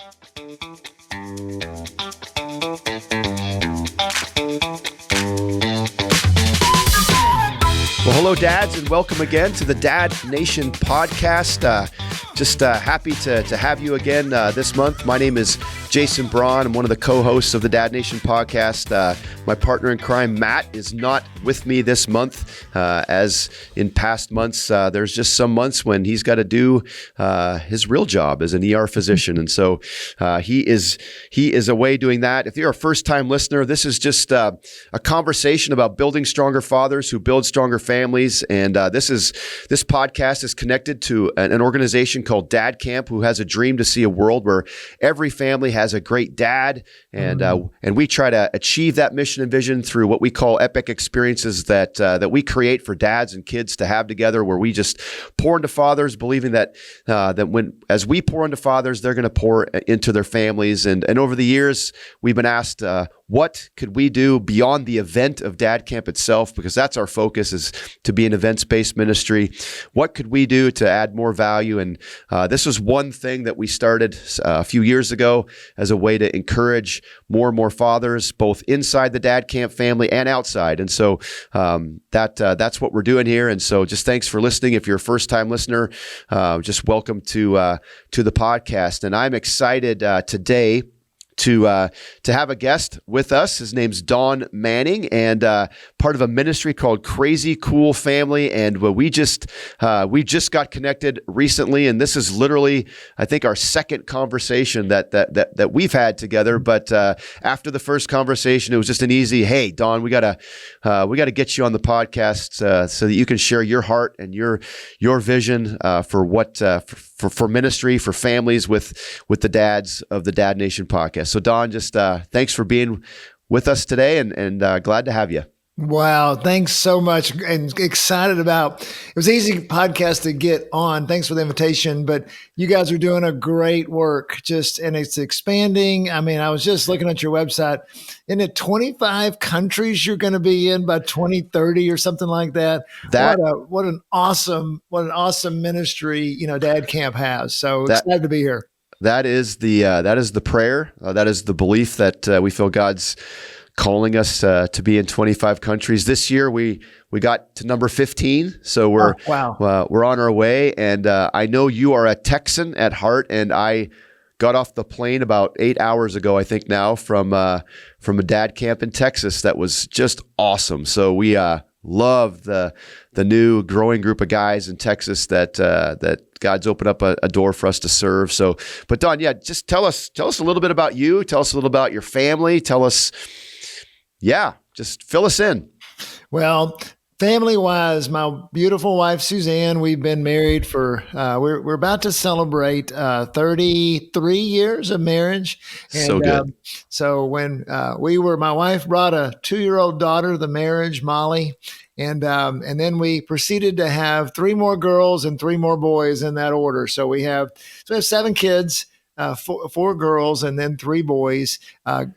Well, hello, dads, and welcome again to the Dad Nation podcast. Just happy to have you again this month. My name is Jason Braun. I'm one of the co-hosts of the Dad Nation podcast. My partner in crime, Matt, is not with me this month. As in past months, there's just some months when he's got to do his real job as an ER physician. And so he is away doing that. If you're a first-time listener, this is just a conversation about building stronger fathers who build stronger families. And this podcast is connected to an organization called Dad Camp, who has a dream to see a world where every family has a great dad. And we try to achieve that mission and vision through what we call epic experiences that we create for dads and kids to have together, where we just pour into fathers, believing that as we pour into fathers, they're going to pour into their families. And over the years, we've been asked, what could we do beyond the event of Dad Camp itself? Because that's our focus, is to be an events-based ministry. What could we do to add more value? And this was one thing that we started a few years ago as a way to encourage more and more fathers, both inside the Dad Camp family and outside. And so that's what we're doing here. And so just thanks for listening. If you're a first-time listener, just welcome to the podcast. And I'm excited today to have a guest with us. His name's Don Manning, and part of a ministry called Crazy Cool Family. And we just got connected recently, and this is literally, I think, our second conversation that we've had together. But after the first conversation, it was just an easy, hey, Don, we gotta get you on the podcast so that you can share your heart and your vision for ministry, for families with the dads of the Dad Nation podcast. So Don, just thanks for being with us today, and glad to have you. Wow. Thanks so much. And excited about, it was an easy podcast to get on. Thanks for the invitation, but you guys are doing a great work and it's expanding. I mean, I was just looking at your website. Isn't it 25 countries you're going to be in by 2030 or something like that? What an awesome ministry, Dad Camp has. So excited to be here. That is the prayer. That is the belief that we feel God's calling us to be in 25 countries. This year, we got to number 15, so we're on our way. And I know you are a Texan at heart, and I got off the plane about 8 hours ago, I think now, from a Dad Camp in Texas. That was just awesome. So we love the new growing group of guys in Texas that God's opened up a door for us to serve. So, but Don, just tell us a little bit about you. Tell us a little about your family. Just fill us in. Well, family-wise, my beautiful wife, Suzanne, we've been married for, we're about to celebrate 33 years of marriage. And, so good. So when my wife brought a 2-year-old daughter to the marriage, Molly, and then we proceeded to have 3 more girls and 3 more boys in that order. So we have 7 kids. 4 girls and then 3 boys.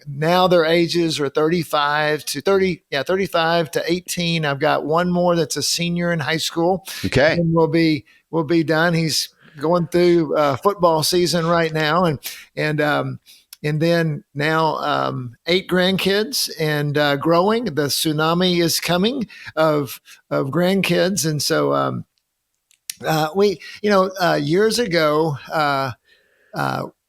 Now their ages are 35 to 18. I've got 1 more that's a senior in high school. Okay. And we'll be done. He's going through football season right now. And then now 8 grandkids and growing. The tsunami is coming of grandkids. And so years ago,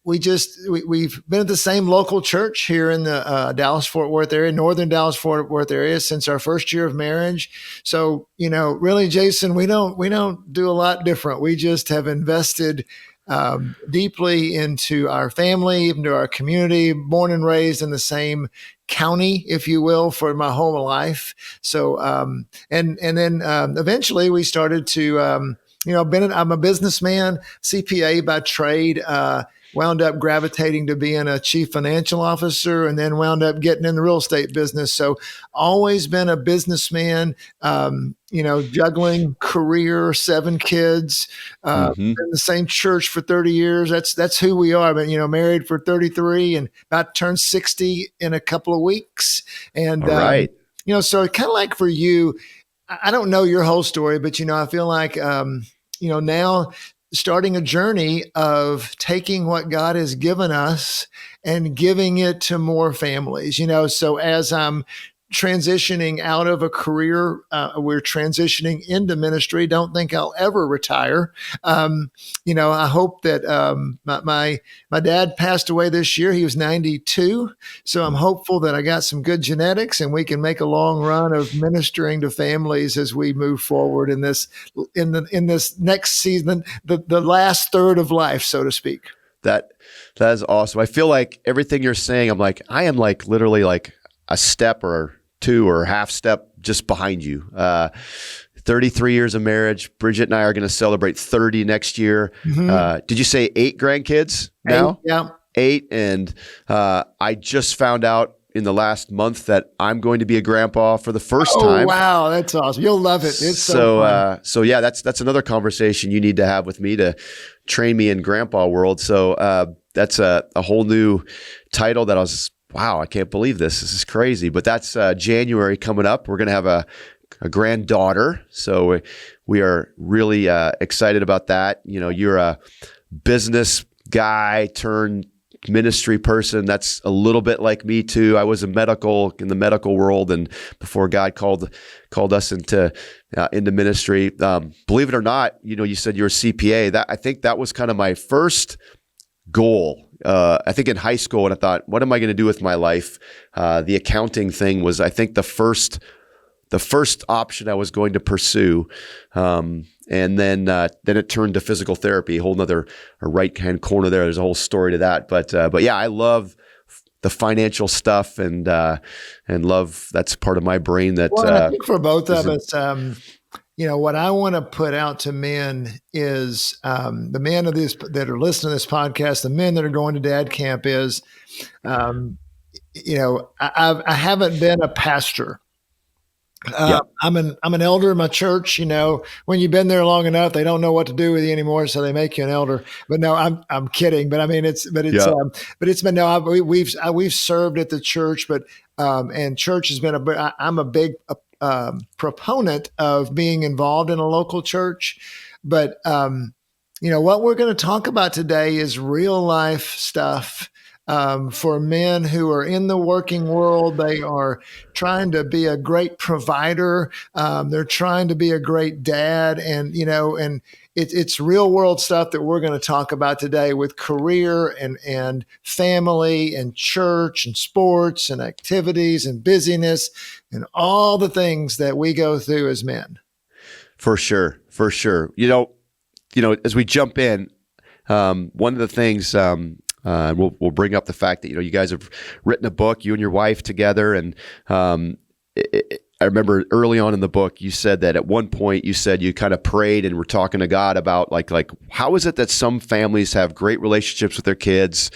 we've been at the same local church here in the Dallas-Fort Worth area, northern Dallas-Fort Worth area, since our first year of marriage. So, really, Jason, we don't do a lot different. We just have invested deeply into our family, into our community, born and raised in the same county, if you will, for my whole life. So, and then eventually we started to, I'm a businessman, CPA by trade, wound up gravitating to being a chief financial officer, and then wound up getting in the real estate business. So always been a businessman, juggling career, 7 kids, in the same church for 30 years. That's who we are. But, married for 33 and about to turn 60 in a couple of weeks. And, all right. So kind of like for you, I don't know your whole story, but, I feel like, now starting a journey of taking what God has given us and giving it to more families. So as I'm transitioning out of a career, we're transitioning into ministry. Don't think I'll ever retire. I hope that my dad passed away this year. He was 92. So I'm hopeful that I got some good genetics and we can make a long run of ministering to families as we move forward in this next season, the last third of life, so to speak. That is awesome. I feel like everything you're saying, I am like literally like a step or two or half step just behind you. 33 years of marriage. Bridget and I are going to celebrate 30 next year. Mm-hmm. Did you say 8 grandkids now? 8, yeah. 8. And I just found out in the last month that I'm going to be a grandpa for the first time. Wow. That's awesome. You'll love it. It's so fun. So yeah, that's another conversation you need to have with me to train me in grandpa world. So that's a whole new title that wow, I can't believe this. This is crazy. But that's January coming up. We're going to have a granddaughter. So we are really excited about that. You're a business guy turned ministry person. That's a little bit like me too. I was in the medical world, and before God called us into ministry. Believe it or not, you said you're a CPA. I think that was kind of my first goal. I think in high school, and I thought, what am I going to do with my life? The accounting thing was, I think, the first option I was going to pursue. And then it turned to physical therapy, a whole nother right-hand corner there. There's a whole story to that. But yeah, I love the financial stuff and love, that's part of my brain that. Well, I think for both of us, what I want to put out to men is the men that are listening to this podcast, the men that are going to dad camp is, I haven't been a pastor. I'm an elder in my church. When you've been there long enough, they don't know what to do with you anymore, so they make you an elder. But no, I'm kidding. But I mean, we've served at the church, and church has been I'm a big proponent of being involved in a local church. But what we're going to talk about today is real life stuff. For men who are in the working world. They are trying to be a great provider. They're trying to be a great dad. And it's real world stuff that we're going to talk about today with career and family and church and sports and activities and busyness and all the things that we go through as men. For sure. As we jump in, one of the things, we'll bring up the fact that you guys have written a book, you and your wife together, and I remember early on in the book you said that at one point you said you kind of prayed and were talking to God about like how is it that some families have great relationships with their kids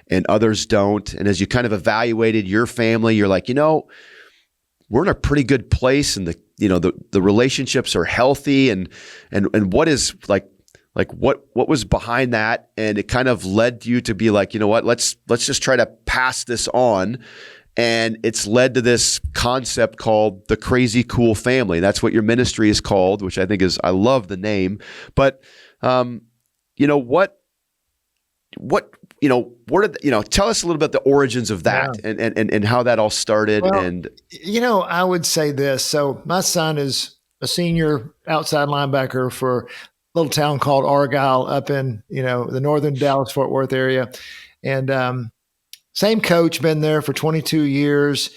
and others don't, and as you kind of evaluated your family, you're like, we're in a pretty good place, and the relationships are healthy, and what is what was behind that? And it kind of led you to be like, let's just try to pass this on. And it's led to this concept called the Crazy Cool Family. That's what your ministry is called, which I think I love the name. But, tell us a little bit the origins of that and how that all started. Well, I would say this. So my son is a senior outside linebacker for little town called Argyle up in, the northern Dallas-Fort Worth area. And same coach, been there for 22 years.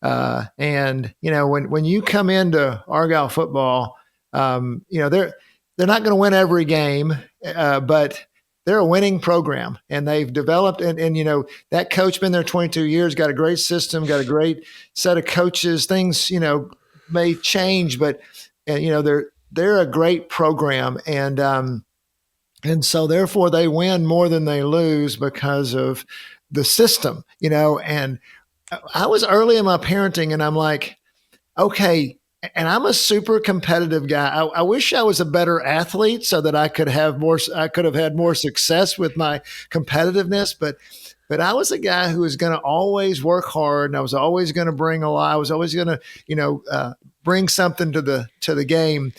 And when you come into Argyle football, they're not going to win every game, but they're a winning program, and they've developed and that coach been there 22 years, got a great system, got a great set of coaches. Things, may change, but they're a great program, and so therefore they win more than they lose because of the system, And I was early in my parenting, and I'm like, okay, and I'm a super competitive guy. I wish I was a better athlete so that I could have had more success with my competitiveness, but I was a guy who was going to always work hard, and I was always going to bring a lot. I was always going to, bring something to the game.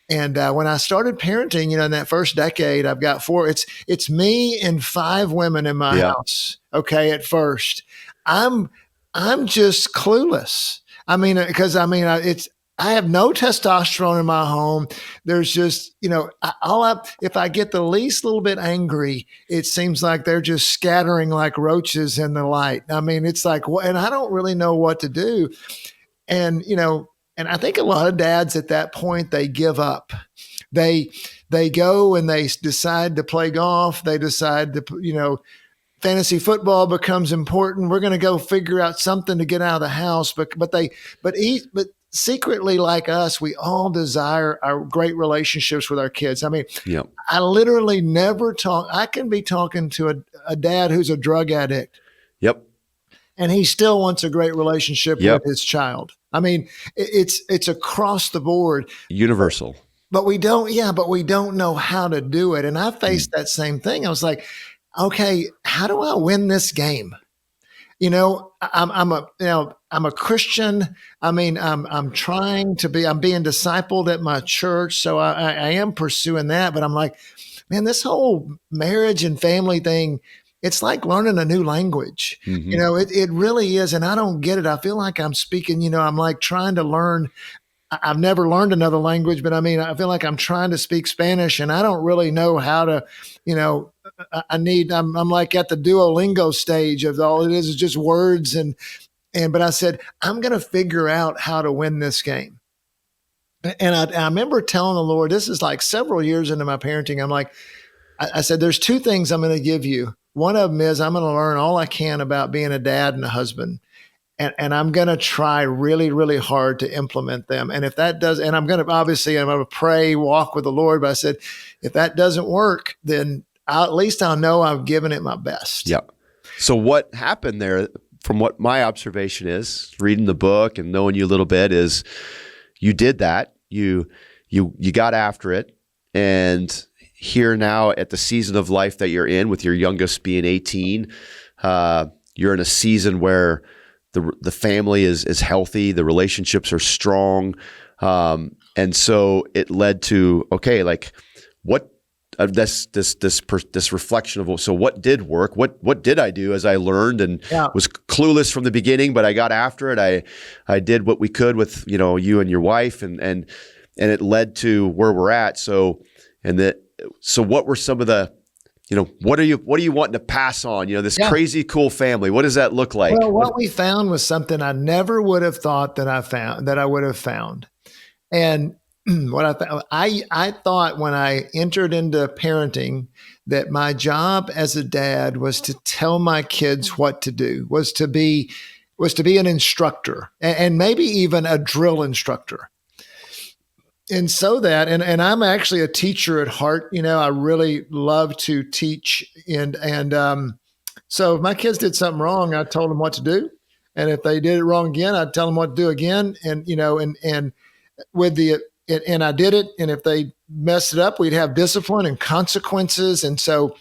And when I started parenting, in that first decade, I've got four. It's me and five women in my Yeah. house. Okay, at first, I'm I'm just clueless. It's I have no testosterone in my home. There's just, if I get the least little bit angry, it seems like they're just scattering like roaches in the light. I mean, it's like, and I don't really know what to do. And, and I think a lot of dads at that point, they give up. They, they go and they decide to play golf. They decide to, fantasy football becomes important. We're going to go figure out something to get out of the house. But secretly, like us, we all desire our great relationships with our kids. I mean, Yeah. I literally never talk. I can be talking to a dad who's a drug addict, Yep. and he still wants a great relationship Yep. with his child. I mean, it's across the board. Universal. But we don't know how to do it. And I faced that same thing. I was like, okay, how do I win this game? I'm a Christian. I mean, I'm trying to be. I'm being discipled at my church, so I am pursuing that. But I'm like, man, this whole marriage and family thing, it's like learning a new language. Mhm. It really is, and I don't get it. I feel like I'm speaking. I'm like trying to learn. I've never learned another language, but I mean, I feel like I'm trying to speak Spanish, and I don't really know how to. I'm like at the Duolingo stage of all it is just words but I said, I'm going to figure out how to win this game. And I remember telling the Lord, this is like several years into my parenting. I'm like, I said, there's two things I'm going to give you. One of them is I'm going to learn all I can about being a dad and a husband. And I'm going to try really, really hard to implement them. And if that does, and I'm going to pray, walk with the Lord. But I said, if that doesn't work, then at least I'll know I've given it my best. Yeah. So what happened there, from what my observation is, reading the book and knowing you a little bit, is you did that. You got after it. And here now at the season of life that you're in, with your youngest being 18, you're in a season where the family is healthy, the relationships are strong, and so it led to, okay, like what this reflection of, so what did work, what did I do as I learned and was clueless from the beginning, but I got after it. I did what we could with you and your wife, and it led to where we're at. So what were some of the what are you wanting to pass on? This crazy cool family. What does that look like? Well, what we found was something I never would have thought that I would have found. And what I found, I thought when I entered into parenting that my job as a dad was to tell my kids what to do, was to be an instructor, and maybe even a drill instructor. And so and I'm actually a teacher at heart. I really love to teach. So if my kids did something wrong, I told them what to do. And if they did it wrong again, I'd tell them what to do again. And I did it. And if they messed it up, we'd have discipline and consequences. And so,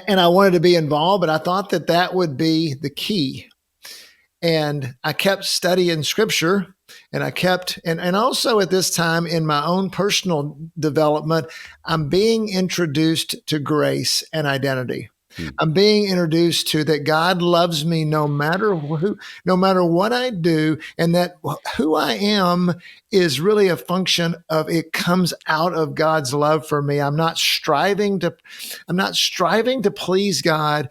and I wanted to be involved, but I thought that would be the key. And I kept studying scripture, and and also at this time in my own personal development, I'm being introduced to grace and identity. I'm being introduced to that God loves me no matter what I do, and that who I am is really a function of, it comes out of God's love for me. I'm not striving to please God.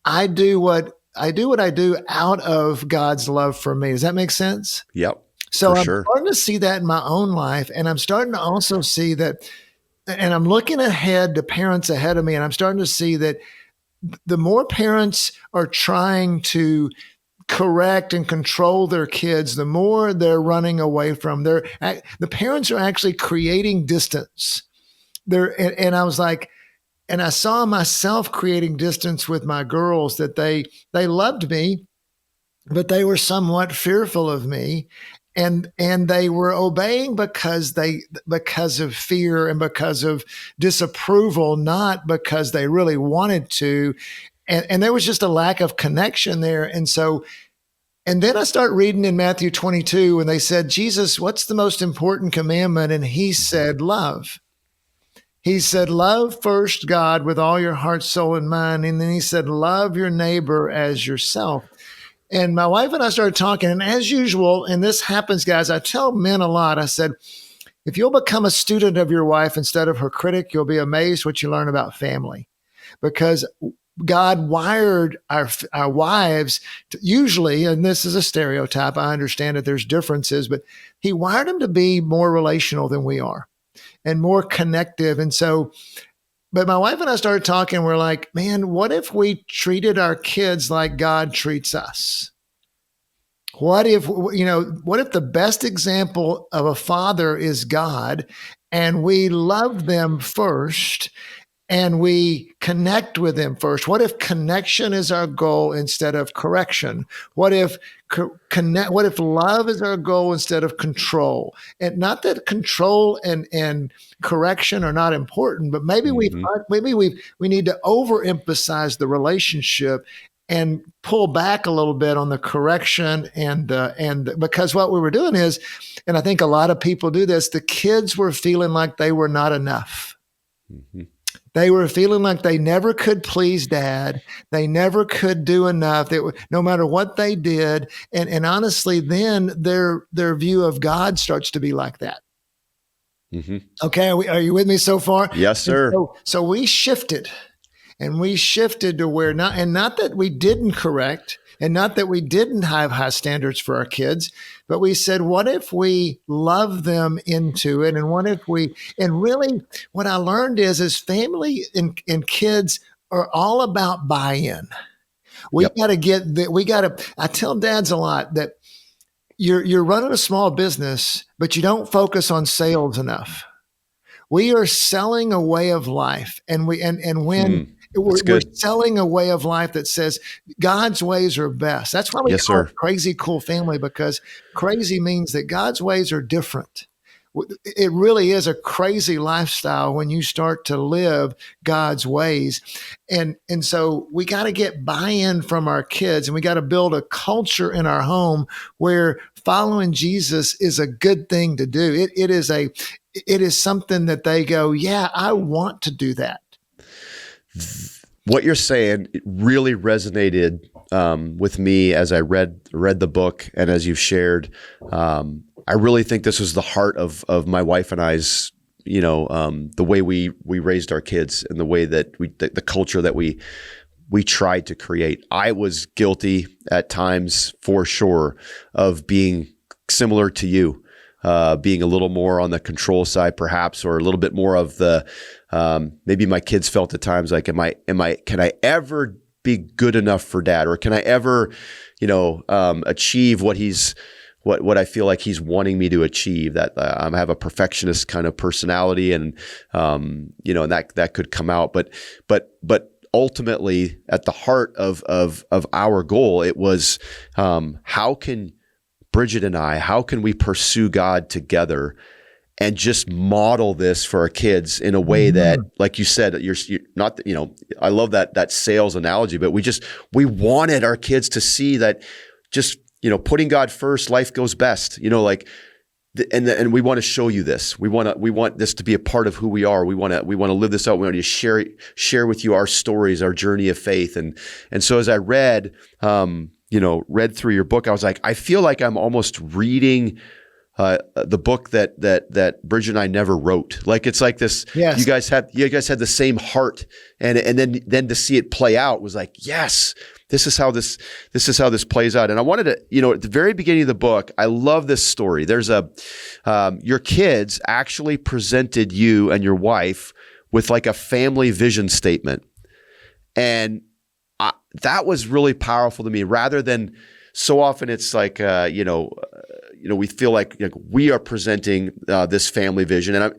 I do what I do out of God's love for me. Does that make sense? Yep. So I'm sure. starting to see that in my own life, and I'm starting to also see that, and I'm looking ahead to parents ahead of me, and I'm starting to see that the more parents are trying to correct and control their kids, the more they're running away from the parents are actually creating distance. And I was like, and I saw myself creating distance with my girls, that they loved me, but they were somewhat fearful of me. And they were obeying because of fear and because of disapproval, not because they really wanted to. And there was just a lack of connection there. And so, And then I start reading in Matthew 22 when they said, Jesus, what's the most important commandment? And he said, love. He said, love first God with all your heart, soul, and mind. And then he said, love your neighbor as yourself. And my wife and I started talking. And as usual, and this happens, guys, I tell men a lot. I said, if you'll become a student of your wife instead of her critic, you'll be amazed what you learn about family. Because God wired our wives to, usually, and this is a stereotype, I understand that there's differences, but he wired them to be more relational than we are and more connective. And so, but my wife and I started talking, we're like, man, what if we treated our kids like God treats us? What if the best example of a father is God and we love them first and we connect with them first? What if connection is our goal instead of correction? What if love is our goal instead of control? And not that control and correction are not important, but maybe we need to overemphasize the relationship and pull back a little bit on the correction and because what we were doing is, and I think a lot of people do this, the kids were feeling like they were not enough. Mm-hmm. They were feeling like they never could please dad. They never could do enough. No matter what they did. And honestly, then their view of God starts to be like that. Mm-hmm. Okay. Are you with me so far? Yes, sir. So we shifted. And we shifted to where not that we didn't correct and not that we didn't have high standards for our kids, but we said, what if we love them into it? And really what I learned is family and kids are all about buy-in. I tell dads a lot that you're running a small business, but you don't focus on sales enough. We are selling a way of life. We're selling a way of life that says God's ways are best. That's why we call it Crazy Cool Family, because crazy means that God's ways are different. It really is a crazy lifestyle when you start to live God's ways. And so we got to get buy-in from our kids, and we got to build a culture in our home where following Jesus is a good thing to do. It is something that they go, yeah, I want to do that. What you're saying, it really resonated with me as I read the book and as you've shared. I really think this was the heart of my wife and I's, the way we raised our kids and the way that the culture that we tried to create. I was guilty at times, for sure, of being similar to you. Being a little more on the control side, perhaps, or a little bit more of the, maybe my kids felt at times like, can I ever be good enough for dad? Or can I ever, achieve what I feel like he's wanting me to achieve? That I have a perfectionist kind of personality, and, and that could come out. But ultimately at the heart of our goal, it was, how can Bridget and how can we pursue God together and just model this for our kids in a way that, like you said, you're not, I love that sales analogy, but we wanted our kids to see that just, putting God first, life goes best, and we want to show you this. We want this to be a part of who we are. We want to live this out. We want to share with you our stories, our journey of faith. And so as I read through your book, I was like, I feel like I'm almost reading the book that Bridget and I never wrote. Like, it's like this. Yes. You guys had the same heart, and then to see it play out was like, yes, this is how this plays out. And I wanted to, at the very beginning of the book, I love this story. There's your kids actually presented you and your wife with like a family vision statement, and that was really powerful to me. Rather than, so often it's like, we feel like we are presenting this family vision.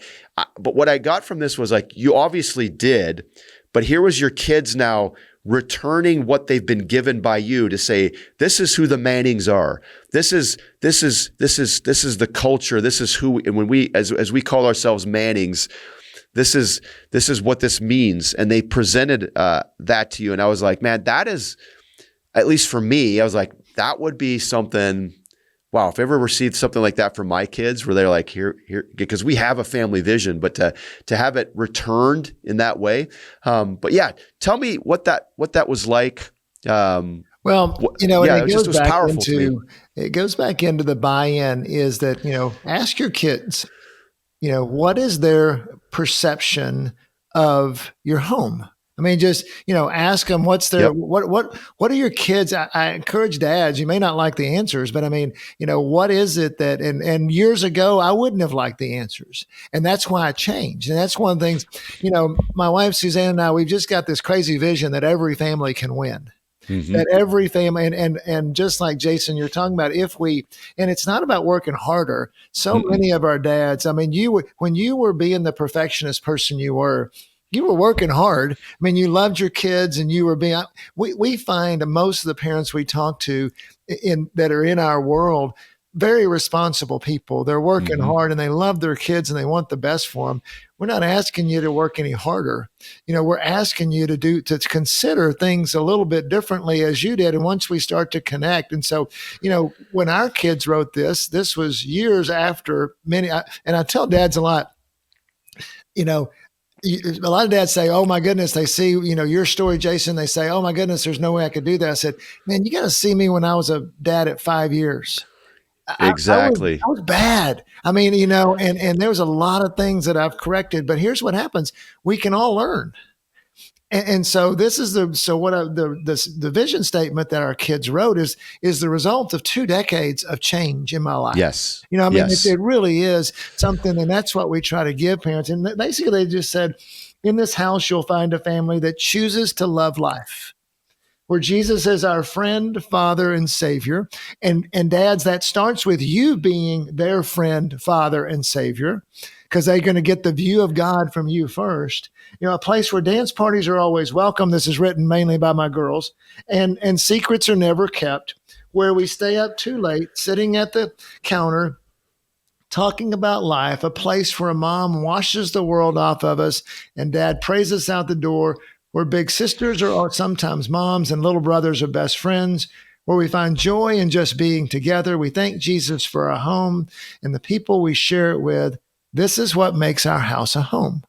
But what I got from this was like, you obviously did, but here was your kids now returning what they've been given by you to say, this is who the Mannings are. This is the culture. This is who, and when we, as we call ourselves Mannings, this is what this means. And they presented that to you. And I was like, man, that is, at least for me, I was like, that would be something. Wow, if I ever received something like that from my kids, where they're like, here, because we have a family vision, but to have it returned in that way. But yeah, tell me what that was like. Well, you know, yeah, and it just was powerful to me. it goes back into the buy-in is that, you know, ask your kids, you know, what is their perception of your home? I mean, just, you know, ask them what's their, Yep. what are your kids? I encourage dads, you may not like the answers, but I mean, you know, what is it that, and years ago, I wouldn't have liked the answers. And that's why I changed. And that's one of the things, you know, my wife, Suzanne, and I, we've just got this crazy vision that every family can win. That every family, and just like Jason, you're talking about, if we, and it's not about working harder. So many of our dads, I mean, when you were being the perfectionist person you were working hard. I mean, you loved your kids and you were being, we find most of the parents we talk to that are in our world, very responsible people. They're working hard and they love their kids and they want the best for them. We're not asking you to work any harder. You know, we're asking you to consider things a little bit differently as you did. And once we start to connect. And so, you know, when our kids wrote this was years after many, and I tell dads a lot, you know, a lot of dads say, oh my goodness, they see, you know, your story, Jason, they say, oh my goodness, there's no way I could do that. I said, man, you got to see me when I was a dad at 5 years. Exactly. I was bad. I mean, you know, and there was a lot of things that I've corrected, but here's what happens. We can all learn. And so this is the vision statement that our kids wrote is the result of 2 decades of change in my life. Yes. You know, I mean, yes. it really is something, and that's what we try to give parents. And basically they just said, in this house, you'll find a family that chooses to love life, where Jesus is our friend, father, and savior. And dads, that starts with you being their friend, father, and savior, because they're going to get the view of God from you first. You know, a place where dance parties are always welcome. This is written mainly by my girls. And secrets are never kept, where we stay up too late, sitting at the counter, talking about life, a place where a mom washes the world off of us and dad prays us out the door, where big sisters are sometimes moms and little brothers are best friends, where we find joy in just being together. We thank Jesus for our home and the people we share it with. This is what makes our house a home.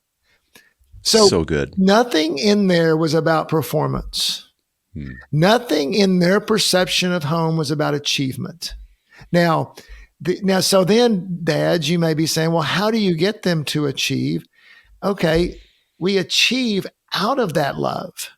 So good. Nothing in there was about performance. Nothing in their perception of home was about achievement. Now, so then, dads, you may be saying, well, how do you get them to achieve? Okay, we achieve out of that love.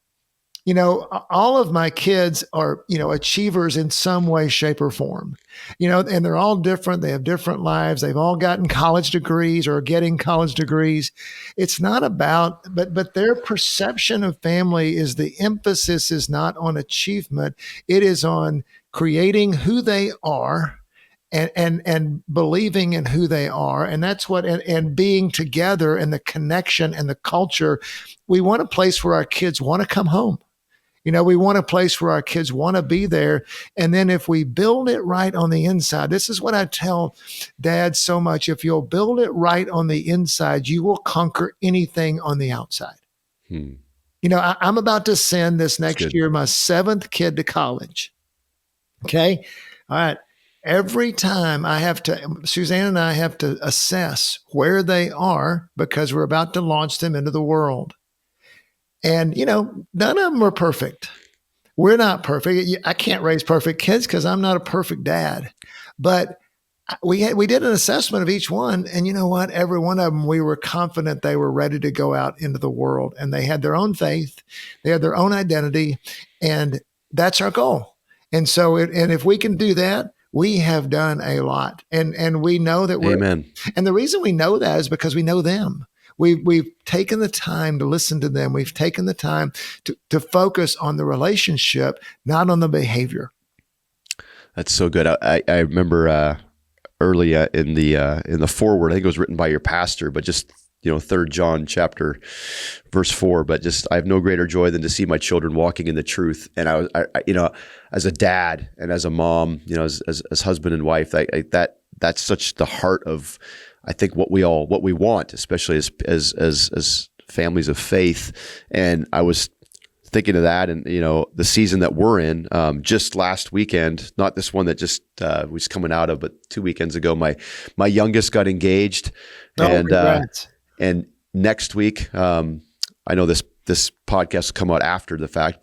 You know, all of my kids are, you know, achievers in some way, shape, or form, you know, and they're all different. They have different lives. They've all gotten college degrees or are getting college degrees. It's not about, but their perception of family is, the emphasis is not on achievement. It is on creating who they are and believing in who they are. And that's what, and being together and the connection and the culture. We want a place where our kids want to come home. You know, we want a place where our kids want to be there. And then if we build it right on the inside, this is what I tell dads so much. If you'll build it right on the inside, you will conquer anything on the outside. You know, I'm about to send this next year my 7th kid to college. Okay. All right. Every time Suzanne and I have to assess where they are, because we're about to launch them into the world. And, you know, none of them are perfect. We're not perfect. I can't raise perfect kids because I'm not a perfect dad. But we did an assessment of each one. And you know what? Every one of them, we were confident they were ready to go out into the world. And they had their own faith. They had their own identity. And that's our goal. And so, and if we can do that, we have done a lot. And we know that we're, Amen. And the reason we know that is because we know them. We've taken the time to listen to them. We've taken the time to focus on the relationship, not on the behavior. That's so good. I remember early in the foreword, I think it was written by your pastor, but just, you know, 3 John chapter verse 4, but just, I have no greater joy than to see my children walking in the truth. And I you know, as a dad and as a mom, you know, as husband and wife, that's such the heart of, I think, what we want, especially as families of faith. And I was thinking of that, and the season that we're in. Just last weekend, not this one that just was coming out of, but 2 weekends ago, my youngest got engaged, Congrats. and next week, I know this podcast will come out after the fact,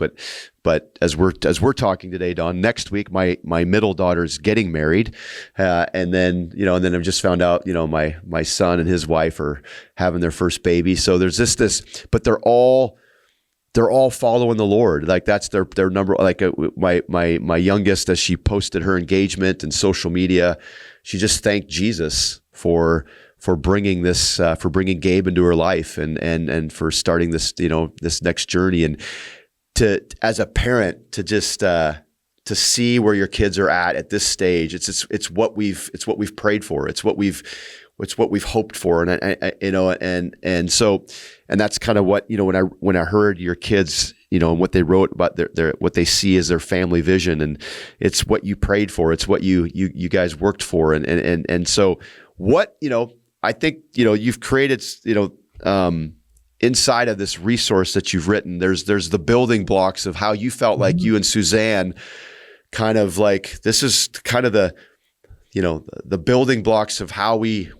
but as we're talking today, Don, next week my middle daughter's getting married, and then I've just found out my son and his wife are having their first baby. So there's this, but they're all following the Lord. Like that's their number. Like my youngest, as she posted her engagement and social media, she just thanked Jesus for bringing this, for bringing Gabe into her life and for starting this, this next journey. And as a parent, to just, to see where your kids are at this stage, it's what we've prayed for. It's what we've hoped for. And so that's kind of what, when I heard your kids, and what they wrote about their what they see as their family vision, and it's what you prayed for. It's what you guys worked for. And so what, I think, you've created, inside of this resource that you've written, there's the building blocks of how you felt like you and Suzanne kind of like, this is kind of the building blocks of how we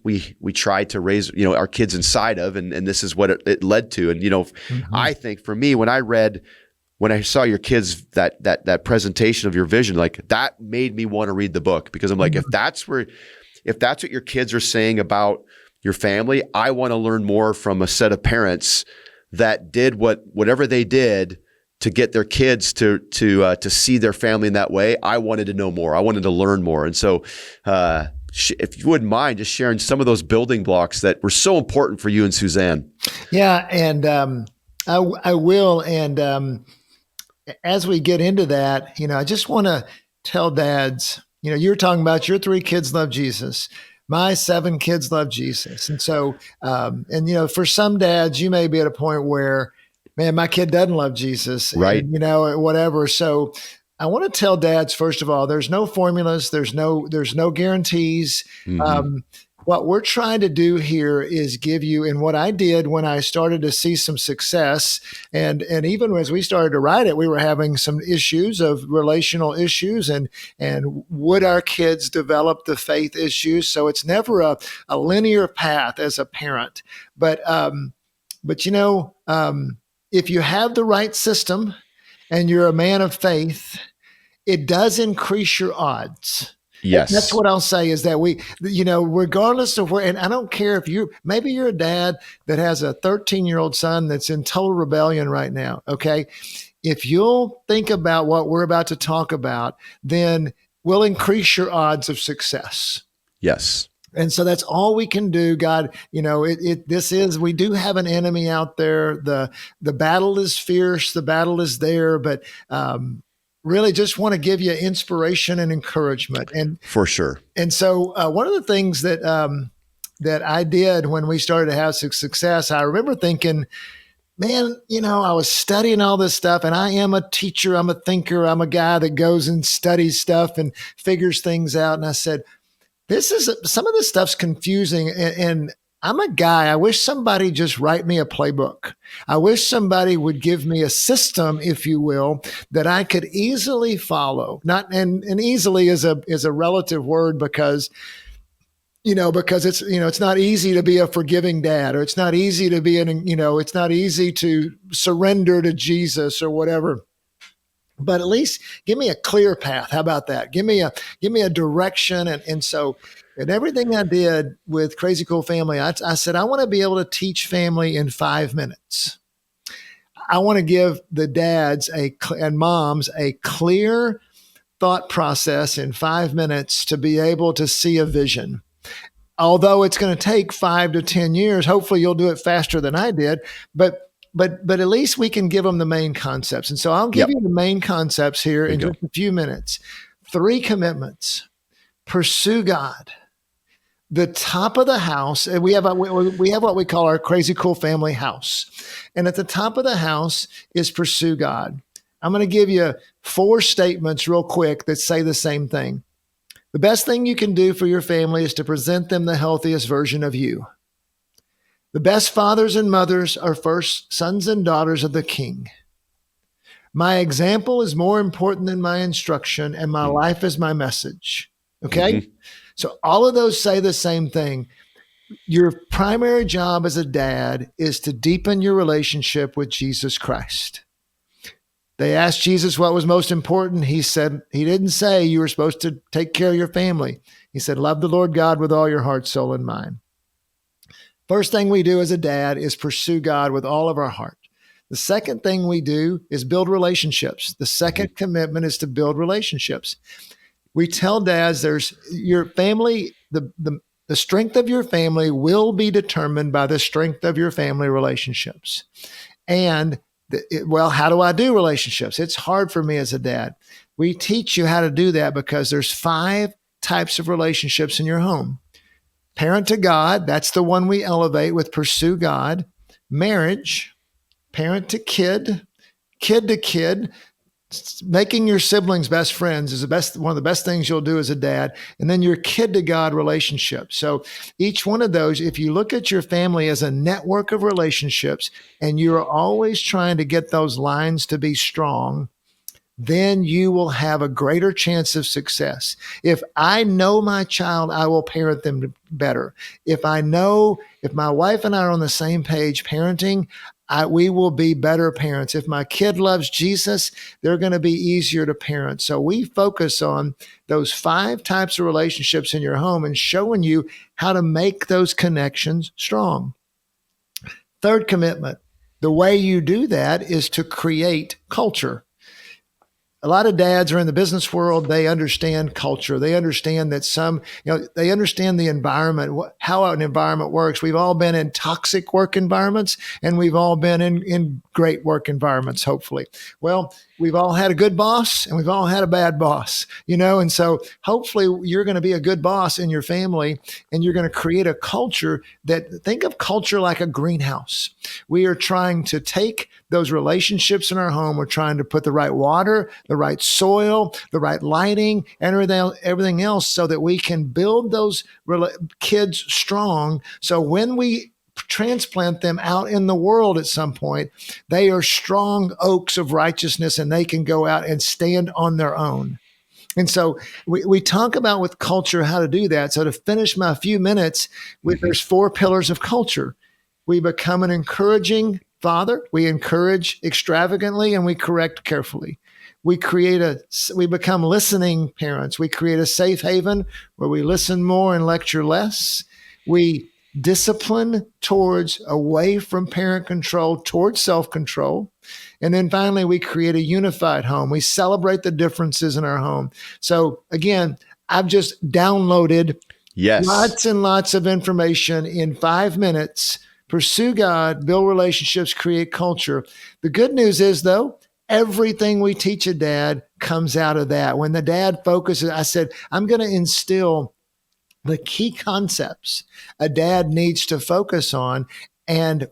tried to raise, our kids inside of, and this is what it led to. And, I think for me, when I saw your kids, that presentation of your vision, like that made me want to read the book, because I'm like, if that's what your kids are saying about your family, I want to learn more from a set of parents that did whatever they did to get their kids to see their family in that way. I wanted to know more. I wanted to learn more. And so, if you wouldn't mind just sharing some of those building blocks that were so important for you and Suzanne. Yeah. And, I will. And, as we get into that, I just want to tell dads, you're talking about your 3 kids love Jesus. My 7 kids love Jesus. And so, for some dads, you may be at a point where, man, my kid doesn't love Jesus, right? And, whatever. So I want to tell dads, first of all, there's no formulas. There's no guarantees. Mm-hmm. What we're trying to do here is give you, and what I did when I started to see some success, and even as we started to write it, we were having some issues of relational issues, and would our kids develop the faith issues? So it's never a linear path as a parent, but if you have the right system and you're a man of faith, it does increase your odds. Yes. That's what I'll say, is that we, regardless of where, and I don't care if maybe you're a dad that has a 13-year-old son that's in total rebellion right now. Okay. If you'll think about what we're about to talk about, then we'll increase your odds of success. Yes. And so that's all we can do. God, we do have an enemy out there. The battle is fierce. The battle is there, but, really just want to give you inspiration and encouragement. And for sure. And so, one of the things that I did when we started to have success, I remember thinking, man, I was studying all this stuff, and I am a teacher. I'm a thinker. I'm a guy that goes and studies stuff and figures things out. And I said, some of this stuff's confusing, and I'm a guy. I wish somebody just write me a playbook. I wish somebody would give me a system, if you will, that I could easily follow. And easily is a relative word, because it's not easy to be a forgiving dad, or it's not easy to be it's not easy to surrender to Jesus or whatever. But at least give me a clear path. How about that? Give me a direction. And so, and everything I did with Crazy Cool Family, I said, I want to be able to teach family in 5 minutes. I want to give the dads and moms a clear thought process in 5 minutes to be able to see a vision. Although it's going to take 5 to 10 years, hopefully you'll do it faster than I did, but at least we can give them the main concepts. And so I'll give you the main concepts here in just a few minutes. 3 commitments. Pursue God. The top of the house, and we have what we call our Crazy Cool Family house. And at the top of the house is pursue God. I'm going to give you 4 statements real quick that say the same thing. The best thing you can do for your family is to present them the healthiest version of you. The best fathers and mothers are first sons and daughters of the King. My example is more important than my instruction, and my life is my message. Okay. Mm-hmm. So all of those say the same thing. Your primary job as a dad is to deepen your relationship with Jesus Christ. They asked Jesus what was most important. He didn't say you were supposed to take care of your family. He said, love the Lord God with all your heart, soul, and mind. First thing we do as a dad is pursue God with all of our heart. The second thing we do is build relationships. The second commitment is to build relationships. We tell dads there's your family, the strength of your family will be determined by the strength of your family relationships. And how do I do relationships? It's hard for me as a dad. We teach you how to do that because there's 5 types of relationships in your home. Parent to God, that's the one we elevate with pursue God. Marriage, parent to kid, kid to kid. Making your siblings best friends is one of the best things you'll do as a dad. And then your kid to God relationship. So each one of those, if you look at your family as a network of relationships and you're always trying to get those lines to be strong, then you will have a greater chance of success. If I know my child, I will parent them better. If my wife and I are on the same page parenting, we will be better parents. If my kid loves Jesus, they're going to be easier to parent. So we focus on those 5 types of relationships in your home and showing you how to make those connections strong. Third commitment, the way you do that is to create culture. A lot of dads are in the business world. They understand culture. They understand that they understand the environment, how an environment works. We've all been in toxic work environments and we've all been in great work environments, hopefully. Well, we've all had a good boss and we've all had a bad boss, and so hopefully you're going to be a good boss in your family and you're going to create a culture think of culture like a greenhouse. We are trying to take those relationships in our home. We're trying to put the right water, the right soil, the right lighting, and everything else so that we can build those kids strong. So when we transplant them out in the world at some point, they are strong oaks of righteousness and they can go out and stand on their own. And so we talk about with culture how to do that. So to finish my few minutes, there's 4 pillars of culture. We become an encouraging father. We encourage extravagantly and we correct carefully. We become listening parents. We create a safe haven where we listen more and lecture less. We discipline away from parent control towards self-control. And then finally, we create a unified home. We celebrate the differences in our home. So again, I've just downloaded lots and lots of information in 5 minutes. Pursue God, build relationships, create culture. The good news is, though, everything we teach a dad comes out of that. When the dad focuses, I said, I'm going to instill the key concepts a dad needs to focus on. And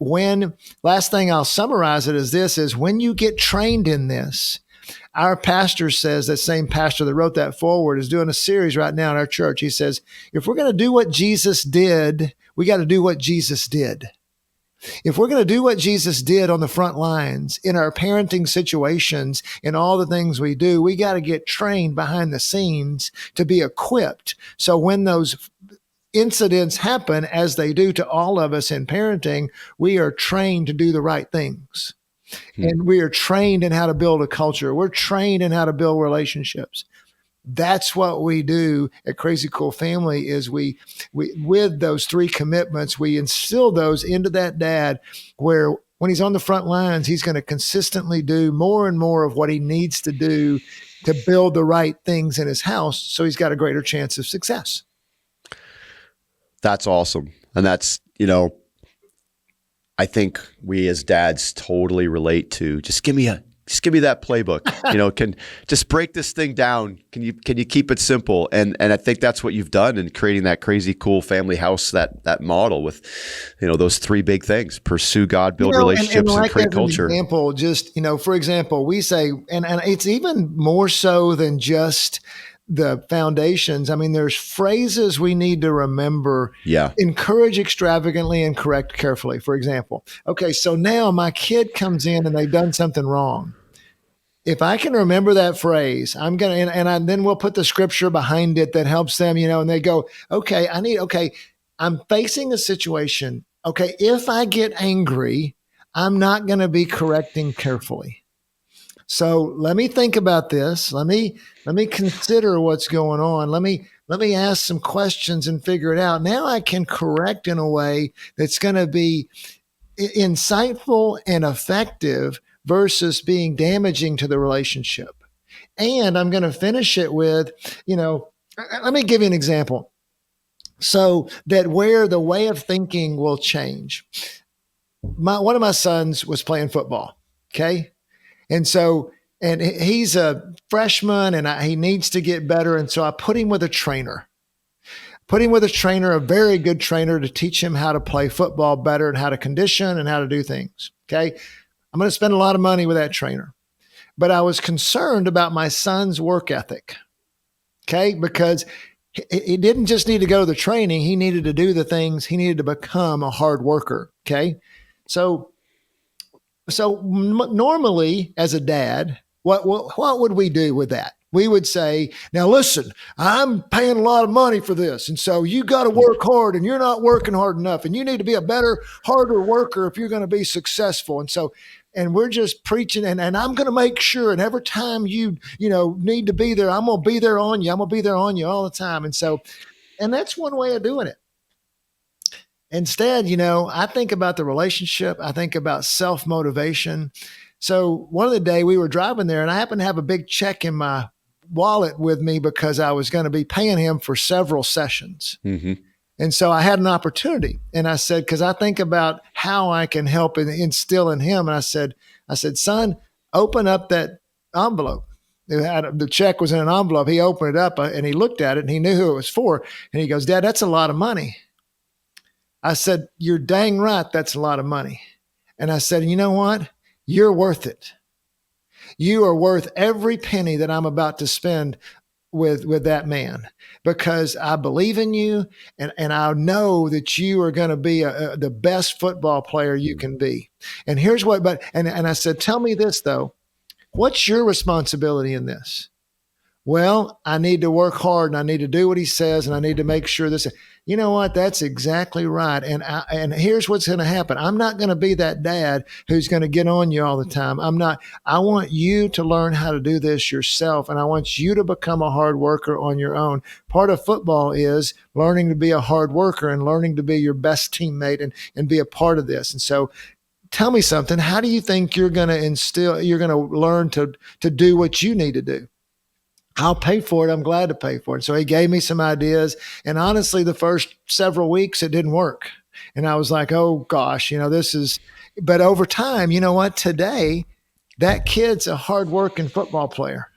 last thing I'll summarize it as this is when you get trained in this, our pastor says, that same pastor that wrote that forward is doing a series right now in our church. He says, if we're going to do what Jesus did, we got to do what Jesus did. If we're going to do what Jesus did on the front lines in our parenting situations, in all the things we do, we got to get trained behind the scenes to be equipped. So when those incidents happen, as they do to all of us in parenting, we are trained to do the right things. And we are trained in how to build a culture. We're trained in how to build relationships. That's what we do at Crazy Cool Family is we with those 3 commitments, we instill those into that dad where when he's on the front lines, he's going to consistently do more and more of what he needs to do to build the right things in his house. So he's got a greater chance of success. That's awesome. And that's, I think we as dads totally relate to just give me that playbook, can just break this thing down. Can you keep it simple? And I think that's what you've done in creating that Crazy Cool Family House, that model with, those 3 big things: pursue God, build relationships, and create culture. Example, just, for example, we say, and it's even more so than just the foundations. I mean, there's phrases we need to remember. Yeah. Encourage extravagantly and correct carefully. For example, okay, so now my kid comes in and they've done something wrong. if I can remember that phrase, I'm going to, and then we'll put the scripture behind it that helps them, and they go, okay, I'm facing a situation. Okay. If I get angry, I'm not going to be correcting carefully. So let me think about this. Let me consider what's going on. Let me ask some questions and figure it out. Now I can correct in a way that's going to be insightful and effective versus being damaging to the relationship. And I'm going to finish it with, let me give you an example. So that where the way of thinking will change. One of my sons was playing football. Okay. And he's a freshman and he needs to get better. And so I put him with a trainer, a very good trainer to teach him how to play football better and how to condition and how to do things. Okay. I'm going to spend a lot of money with that trainer, but I was concerned about my son's work ethic. Okay. Because he didn't just need to go to the training. He needed to do the things. He needed to become a hard worker. Okay. So normally as a dad, what would we do with that? We would say, now listen, I'm paying a lot of money for this. And so you got to work hard and you're not working hard enough. And you need to be a better, harder worker if you're going to be successful. And we're just preaching and I'm going to make sure. And every time you need to be there, I'm going to be there on you. I'm going to be there on you all the time. And that's one way of doing it. Instead, I think about the relationship. I think about self-motivation. So one of the day we were driving there and I happened to have a big check in my wallet with me because I was going to be paying him for several sessions. Mm-hmm. And so I had an opportunity and I said, because I think about how I can help and instill in him. And I said, son, open up that envelope. The check was in an envelope. He opened it up and he looked at it and he knew who it was for. And he goes, Dad, that's a lot of money. I said, you're dang right. That's a lot of money. And I said, you know what? You're worth it. You are worth every penny that I'm about to spend with that man because I believe in you and I know that you are going to be the best football player you can be. And here's what, and I said, tell me this though, what's your responsibility in this? Well, I need to work hard and I need to do what he says and I need to make sure this. You know what? That's exactly right. And here's what's going to happen. I'm not going to be that dad who's going to get on you all the time. I want you to learn how to do this yourself. And I want you to become a hard worker on your own. Part of football is learning to be a hard worker and learning to be your best teammate and be a part of this. And so tell me something. How do you think you're going to learn to do what you need to do? I'll pay for it. I'm glad to pay for it. So he gave me some ideas. And honestly, the first several weeks, it didn't work. And I was like, oh gosh, but over time, you know what? Today, that kid's a hardworking football player.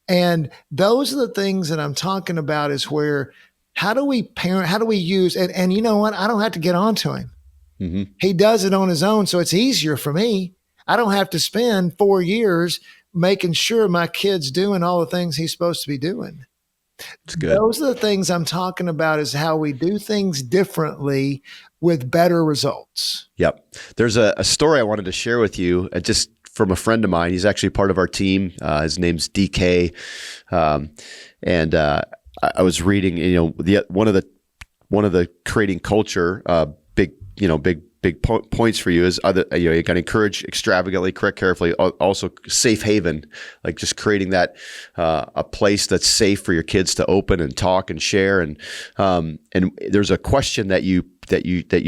And those are the things that I'm talking about is where, how do we parent? How do we use it? And you know what? I don't have to get on to him. Mm-hmm. He does it on his own. So it's easier for me. I don't have to spend 4 years making sure my kid's doing all the things he's supposed to be doing. That's good. Those are the things I'm talking about is how we do things differently with better results. Yep. There's a story I wanted to share with you just from a friend of mine. He's actually part of our team. His name's DK. I was reading, one of the creating culture, big points for you is you got to encourage extravagantly, correct carefully, also safe haven, like just creating that a place that's safe for your kids to open and talk and share. And there's a question that you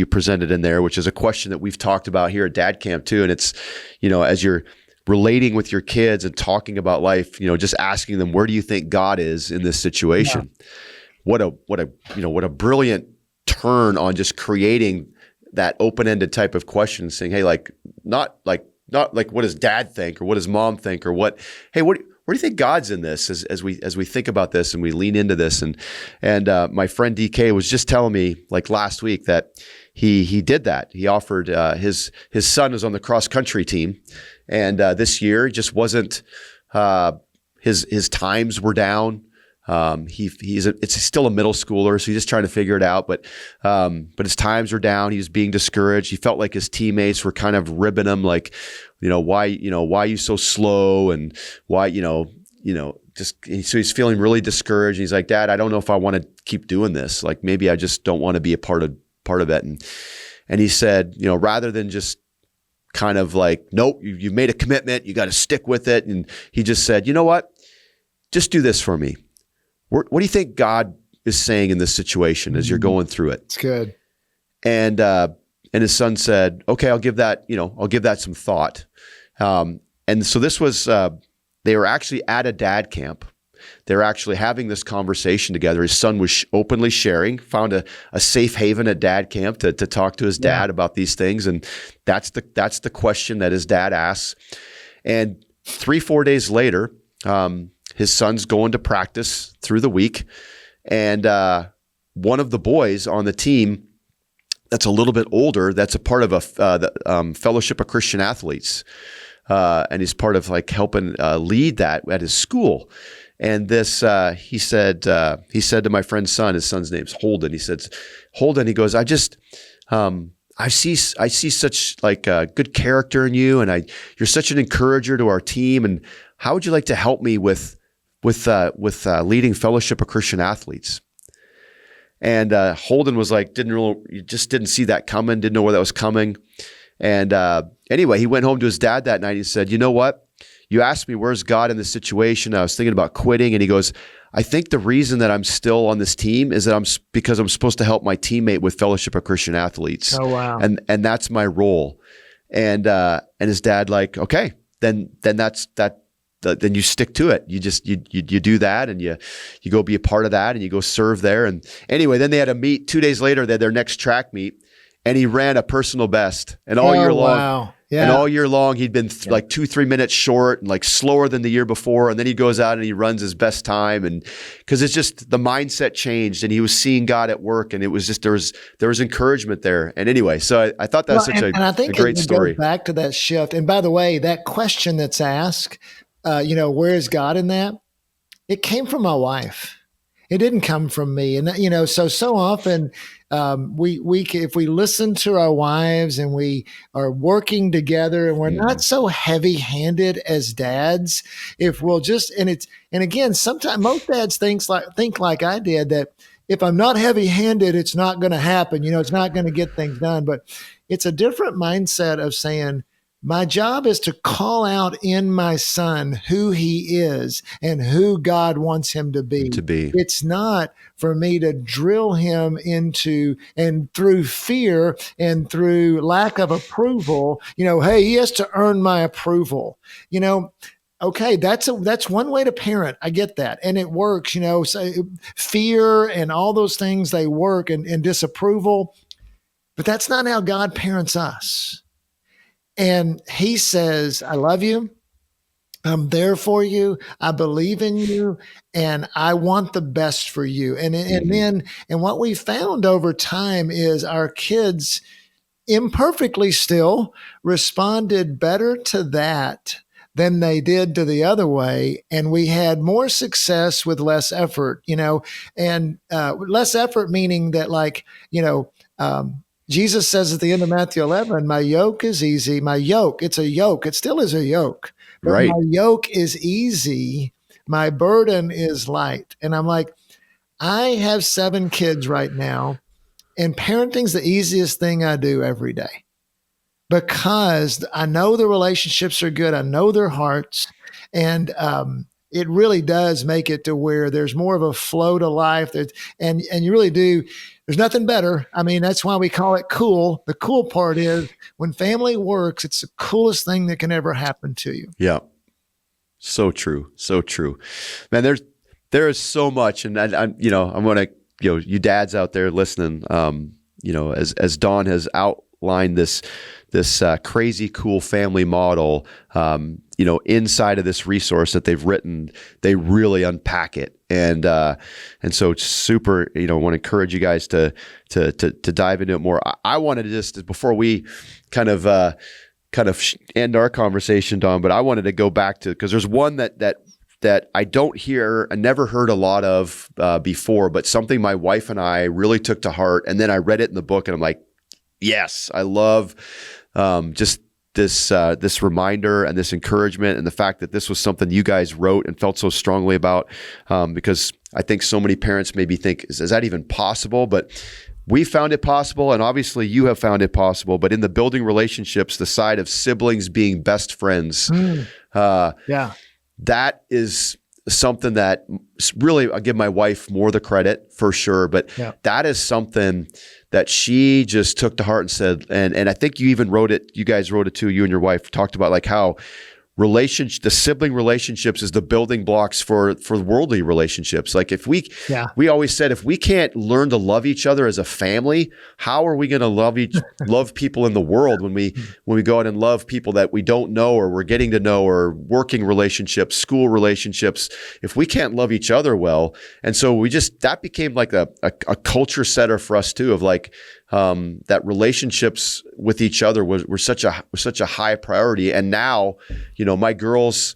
presented in there, which is a question that we've talked about here at Dad Camp too. And it's, as you're relating with your kids and talking about life, just asking them, where do you think God is in this situation? Yeah. What a brilliant turn on just creating that open-ended type of question, saying, hey, not like what does dad think or what does mom think or what do you think God's in this as we think about this and we lean into this? And my friend DK was just telling me last week that he did that. He offered his son was on the cross country team, and this year just wasn't his times were down. It's still a middle schooler, so he's just trying to figure it out. But his times were down. He was being discouraged. He felt like his teammates were kind of ribbing him, like, why are you so slow, and why, so he's feeling really discouraged. He's like, Dad, I don't know if I want to keep doing this. Like, maybe I just don't want to be a part of it. And he said, rather than just kind of like, nope, you've made a commitment, you got to stick with it. And he just said, you know what? Just do this for me. What do you think God is saying in this situation as you're going through it? It's good. And his son said, okay, I'll give that some thought. And so this was, they were actually at a dad camp. They were actually having this conversation together. His son was openly sharing, found a safe haven at dad camp to talk to his dad about these things. And that's the question that his dad asks. And 3-4 days later, his son's going to practice through the week. And one of the boys on the team that's a little bit older, that's a part of the Fellowship of Christian Athletes. And he's part of like helping lead that at his school. And this, he said to my friend's son, his son's name's Holden. He said, Holden, he goes, I see such like good character in you, and you're such an encourager to our team. And how would you like to help me with leading Fellowship of Christian Athletes? And Holden was like, didn't see that coming, didn't know where that was coming. And anyway, he went home to his dad that night. He said, you know what? You asked me, where's God in this situation? I was thinking about quitting. And he goes, I think the reason that I'm still on this team is that because I'm supposed to help my teammate with Fellowship of Christian Athletes. Oh, wow. And that's my role. And his dad like, okay, then then you stick to it. You just, you do that, and you go be a part of that, and you go serve there. And anyway, then they had a meet 2 days later. They had their next track meet, and he ran a personal best. And all year long, wow. Yeah. And all year long, he'd been like 2-3 minutes short and like slower than the year before. And then he goes out and he runs his best time. And because it's just the mindset changed, and he was seeing God at work, and it was just, there was encouragement there. And anyway, so I thought that was such a great story. Back to that shift. And by the way, that question that's asked, where is God in that? It came from my wife. It didn't come from me. And, so often if we listen to our wives and we are working together and we're not so heavy handed as dads, if we'll just, and again, sometimes most dads think like I did, that if I'm not heavy handed, it's not going to happen. It's not going to get things done. But it's a different mindset of saying, my job is to call out in my son who he is and who God wants him to be. It's not for me to drill him into, and through fear and through lack of approval, hey, he has to earn my approval. Okay, that's one way to parent. I get that. And it works, so fear and all those things, they work, and disapproval. But that's not how God parents us. And he says, I love you. I'm there for you. I believe in you, and I want the best for you. And what we found over time is our kids, imperfectly still, responded better to that than they did to the other way. And we had more success with less effort, and less effort, meaning that Jesus says at the end of Matthew 11, my yoke is easy. My yoke, it's a yoke. It still is a yoke. But right. My yoke is easy. My burden is light. And I'm like, I have 7 kids right now, and parenting's the easiest thing I do every day, because I know the relationships are good. I know their hearts. And it really does make it to where there's more of a flow to life. And you really do. There's nothing better. I mean, that's why we call it cool. The cool part is when family works, it's the coolest thing that can ever happen to you. Yeah. So true. So true. Man, there is so much. And I'm going to, you dads out there listening, as Don has outlined this crazy cool family model, inside of this resource that they've written, they really unpack it. And so it's super, I want to encourage you guys to dive into it more. I wanted to just, before we kind of end our conversation, Don, but I wanted to go back to, because there's one that that I don't hear, I never heard a lot of before, but something my wife and I really took to heart. And then I read it in the book, and I'm like, yes, I love just this reminder and this encouragement, and the fact that this was something you guys wrote and felt so strongly about, because I think so many parents maybe think, is that even possible? But we found it possible, and obviously you have found it possible. But in the building relationships, the side of siblings being best friends, that is something that really, I give my wife more the credit for sure, but that is something that she just took to heart and said, and I think you even wrote it, you guys wrote it too, you and your wife talked about like how the sibling relationships is the building blocks for worldly relationships. Like if we always said, if we can't learn to love each other as a family, how are we going to love people in the world when we go out and love people that we don't know, or we're getting to know, or working relationships, school relationships, if we can't love each other well? And so that became like a culture setter for us too, of like, that relationships with each other were such a high priority. And now, my girls,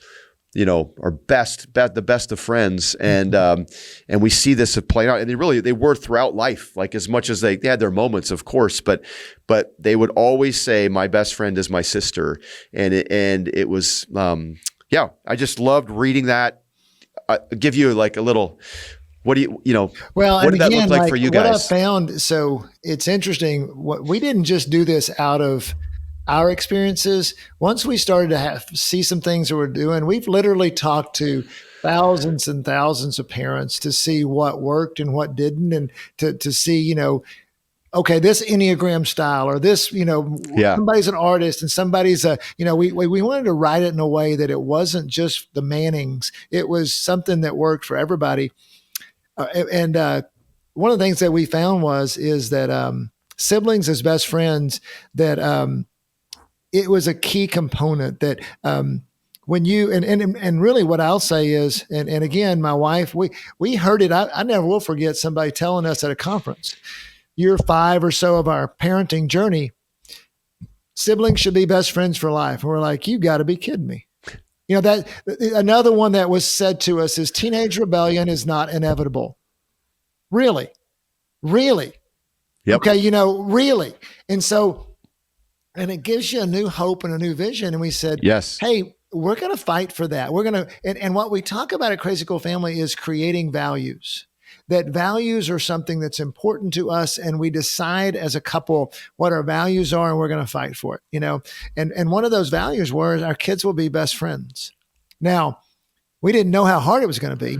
are the best of friends. And we see this playing out, and they were throughout life, like as much as they had their moments, of course, but they would always say, my best friend is my sister. And it was, I just loved reading that. Give you like a little, what do well, what did that look like for you guys? What I found, so it's interesting. We didn't just do this out of our experiences. Once we started to see some things that we're doing, we've literally talked to thousands and thousands of parents to see what worked and what didn't, and to see, okay, this Enneagram style, or this, somebody's an artist and somebody's we wanted to write it in a way that it wasn't just the Mannings. It was something that worked for everybody. And one of the things that we found is that siblings as best friends, that it was a key component that when you, and really what I'll say is, and again, my wife, we heard it. I never will forget somebody telling us at a conference, year 5 or so of our parenting journey, siblings should be best friends for life. And we're like, you got to be kidding me. That another one that was said to us is teenage rebellion is not inevitable. Really? Yep. Okay. Really. And so, and it gives you a new hope and a new vision. And we said, yes, hey, we're going to fight for that. We're going to, and what we talk about at Crazy Cool Family is creating values. That values are something that's important to us, and we decide as a couple what our values are, and we're going to fight for it, and one of those values was our kids will be best friends. Now, we didn't know how hard it was going to be.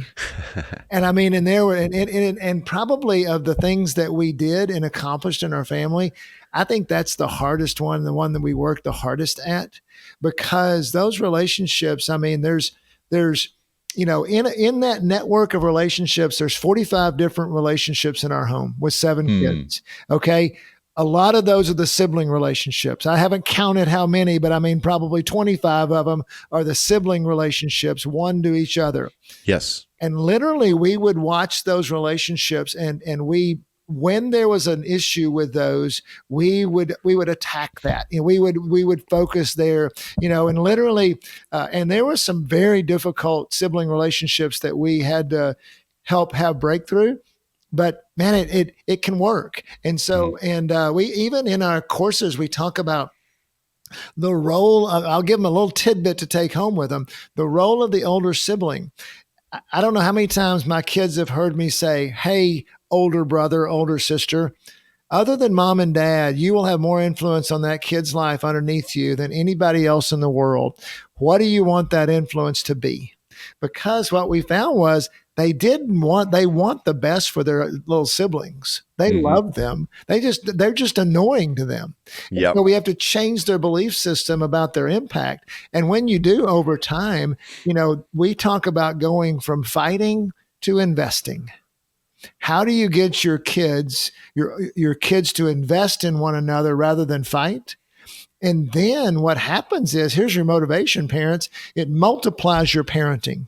And I mean, and there were, and probably of the things that we did and accomplished in our family, I think that's the hardest one, the one that we worked the hardest at, because those relationships, I mean, there's, in that network of relationships, there's 45 different relationships in our home with 7 kids. Okay. A lot of those are the sibling relationships. I haven't counted how many, but I mean, probably 25 of them are the sibling relationships, one to each other. Yes. And literally we would watch those relationships, and when there was an issue with those, we would attack that. We would focus there, and literally, and there were some very difficult sibling relationships that we had to help have breakthrough. But man, it can work. And so, and we, even in our courses, we talk about the role of, I'll give them a little tidbit to take home with them, the role of the older sibling. I don't know how many times my kids have heard me say, hey, older brother, older sister, other than mom and dad, you will have more influence on that kid's life underneath you than anybody else in the world. What do you want that influence to be? Because what we found was they want the best for their little siblings. They love them. They're just annoying to them. Yep. So we have to change their belief system about their impact. And when you do over time, we talk about going from fighting to investing. How do you get your kids to invest in one another rather than fight? And then what happens is, here's your motivation, parents. It multiplies your parenting.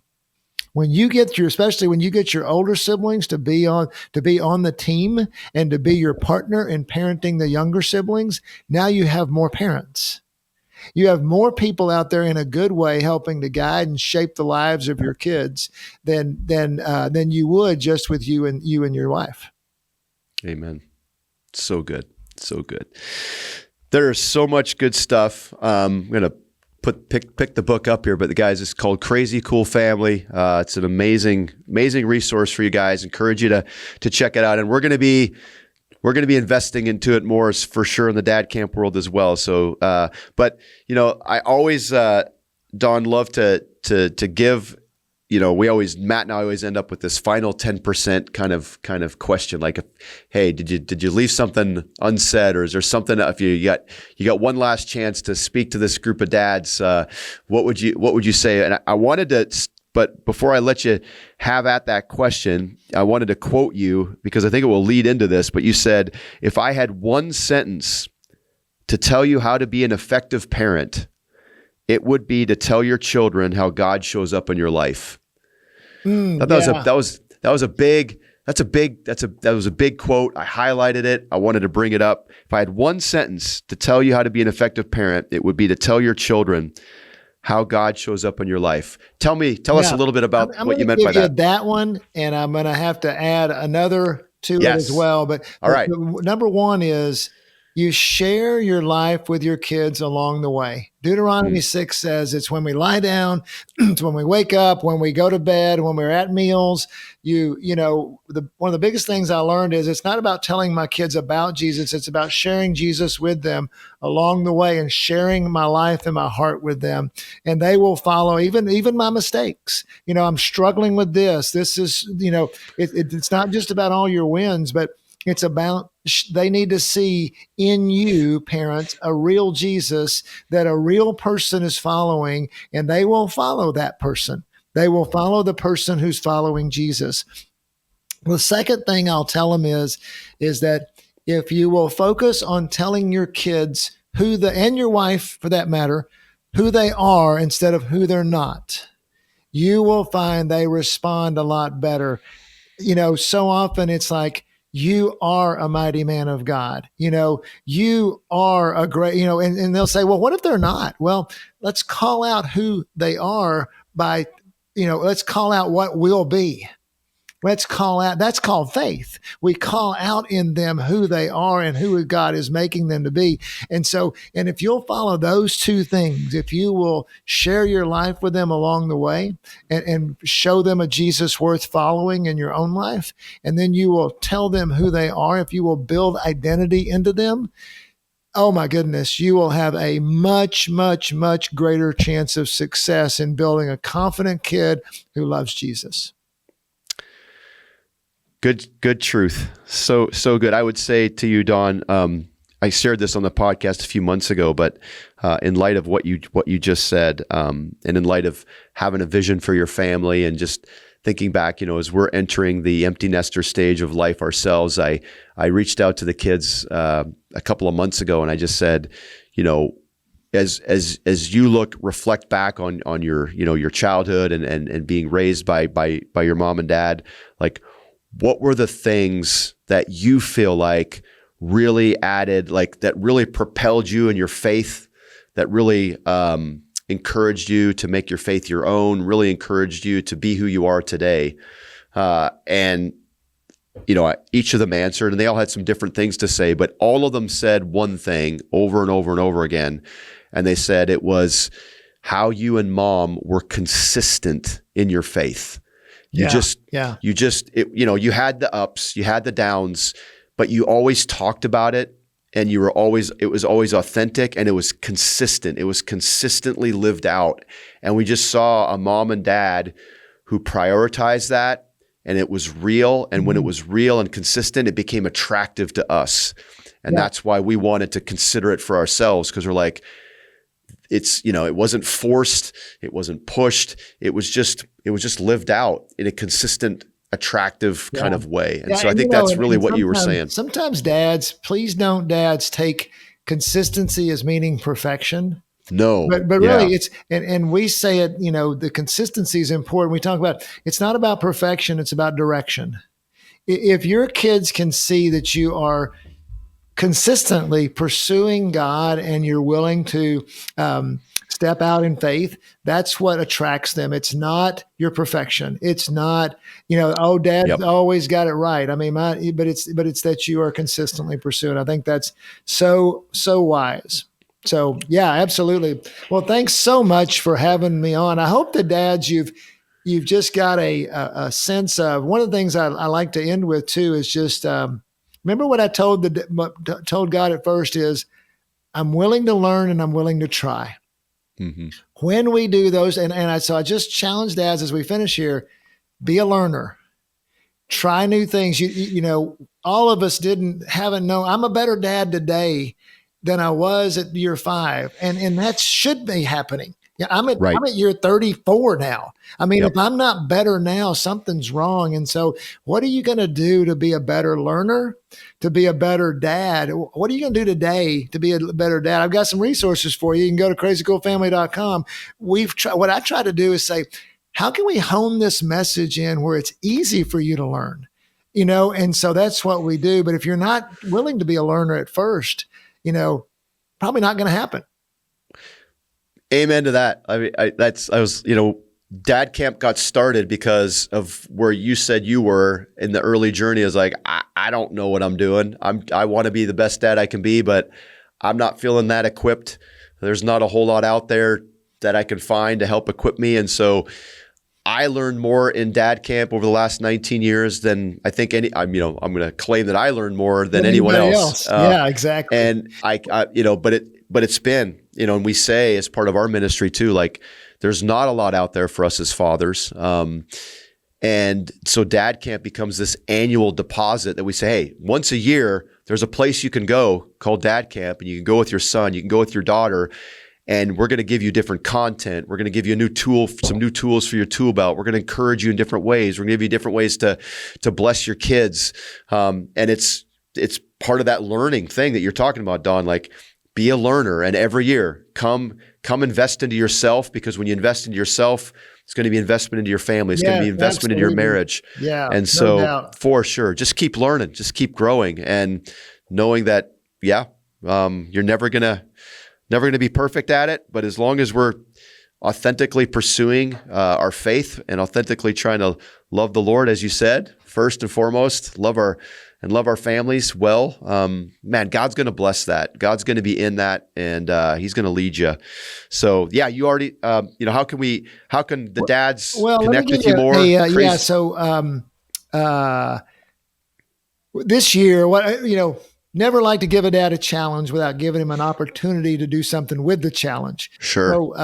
Especially when you get your older siblings to be on the team and to be your partner in parenting the younger siblings, now you have more parents. You have more people out there in a good way helping to guide and shape the lives of your kids than you would just with you and your wife. Amen. So good. So good. There's so much good stuff. I'm going to pick the book up here, but the guys, it's called Crazy Cool Family. It's an amazing resource for you guys. Encourage you to check it out. And we're going to be investing into it more for sure in the dad camp world as well. So, but I always, Don, love to give. Matt and I always end up with this final 10% kind of question, like, hey, did you leave something unsaid, or is there something, if you got one last chance to speak to this group of dads, what would you say? And I wanted to, but before I let you have at that question, I wanted to quote you because I think it will lead into this. But you said, if I had one sentence to tell you how to be an effective parent, it would be to tell your children how God shows up in your life. That was a big quote. I highlighted it. I wanted to bring it up. If I had one sentence to tell you how to be an effective parent, it would be to tell your children how God shows up in your life. Tell us a little bit about what you meant by that. That one, and I'm going to have to add another to it as well. But all right, number one is you share your life with your kids along the way. Deuteronomy 6 says it's when we lie down, it's when we wake up, when we go to bed, when we're at meals. One of the biggest things I learned is it's not about telling my kids about Jesus. It's about sharing Jesus with them along the way and sharing my life and my heart with them. And they will follow even my mistakes. I'm struggling with this. This is, it's not just about all your wins, but it's about they need to see in you, parents, a real Jesus that a real person is following, and they will follow that person. They will follow the person who's following Jesus. The second thing I'll tell them is that if you will focus on telling your kids and your wife for that matter, who they are instead of who they're not, you will find they respond a lot better. So often it's like, you are a mighty man of God. You are a great, and they'll say, well, what if they're not? Well, let's call out who they are by, let's call out what will be. That's called faith. We call out in them who they are and who God is making them to be. And if you'll follow those two things, if you will share your life with them along the way and show them a Jesus worth following in your own life, and then you will tell them who they are, if you will build identity into them, oh my goodness, you will have a much, much, much greater chance of success in building a confident kid who loves Jesus. Good truth. So good. I would say to you, Don, I shared this on the podcast a few months ago, but in light of what you just said, and in light of having a vision for your family and just thinking back, as we're entering the empty nester stage of life ourselves, I reached out to the kids a couple of months ago, and I just said, as you reflect back on your childhood and being raised by your mom and dad, like, what were the things that you feel like really added, like that really propelled you in your faith, that really encouraged you to make your faith your own, really encouraged you to be who you are today? And each of them answered, and they all had some different things to say, but all of them said one thing over and over and over again. And they said it was how you and mom were consistent in your faith. You had the ups, you had the downs, but you always talked about it, and it was always authentic, and it was consistent. It was consistently lived out. And we just saw a mom and dad who prioritized that, and it was real. And when it was real and consistent, it became attractive to us. And that's why we wanted to consider it for ourselves, because we're like, it wasn't forced, it wasn't pushed, it was just lived out in a consistent, attractive kind of way. And so I think that's really what you were saying. Sometimes dads take consistency as meaning perfection. No, but really it's, and we say it, the consistency is important. We talk about, it's not about perfection, it's about direction. If your kids can see that you are consistently pursuing God and you're willing to step out in faith, that's what attracts them. It's not your perfection. It's not, oh, Dad always got it right. I mean, but it's that you are consistently pursuing. I think that's so wise. So yeah, absolutely. Well, thanks so much for having me on. I hope the dads you've just got a sense of. One of the things I like to end with too is just remember what I told God at first is, I'm willing to learn and I'm willing to try. Mm-hmm. When we do those, so I just challenge dads as we finish here, be a learner, try new things. All of us haven't known. I'm a better dad today than I was at year 5. And that should be happening. Yeah, I'm at year 34 now. I mean, if I'm not better now, something's wrong. And so what are you going to do to be a better learner, to be a better dad? What are you going to do today to be a better dad? I've got some resources for you. You can go to crazycoolfamily.com. What I try to do is say, how can we hone this message in where it's easy for you to learn? And so that's what we do. But if you're not willing to be a learner at first, probably not going to happen. Amen to that. I mean, Dad Camp got started because of where you said you were in the early journey. Is like, I don't know what I'm doing. I want to be the best dad I can be, but I'm not feeling that equipped. There's not a whole lot out there that I can find to help equip me. And so I learned more in Dad Camp over the last 19 years than I think I'm going to claim that I learned more than anyone else. Yeah, exactly. And but it's been, and we say as part of our ministry too, like there's not a lot out there for us as fathers. And so Dad Camp becomes this annual deposit that we say, hey, once a year, there's a place you can go called Dad Camp, and you can go with your son, you can go with your daughter, and we're going to give you different content. We're going to give you some new tools for your tool belt. We're going to encourage you in different ways. We're going to give you different ways to bless your kids. And it's part of that learning thing that you're talking about, Don, like, be a learner, and every year come invest into yourself, because when you invest into yourself, it's going to be investment into your family. It's going to be investment into your marriage. Yeah. And so for sure, just keep learning, just keep growing, and knowing that, you're never going to be perfect at it. But as long as we're authentically pursuing our faith and authentically trying to love the Lord, as you said, first and foremost, love our families well, man, God's going to bless that. God's going to be in that, and He's going to lead you. So yeah, you already, how can the dads connect with you more? So this year, never like to give a dad a challenge without giving him an opportunity to do something with the challenge. Sure. So,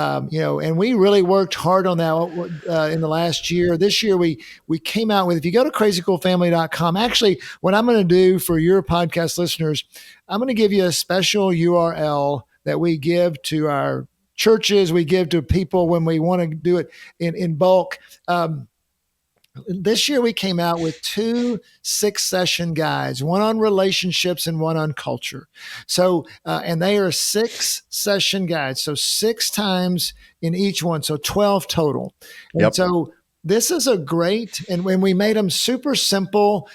and we really worked hard on that in the last year. This year, we came out with, if you go to crazycoolfamily.com, actually, what I'm going to do for your podcast listeners, I'm going to give you a special URL that we give to our churches, we give to people when we want to do it in bulk. This year we came out with 2 6-session guides, one on relationships and one on culture. So, and they are 6-session guides. So 6 times in each one. So 12 total. And so this is a great, and when we made them super simple,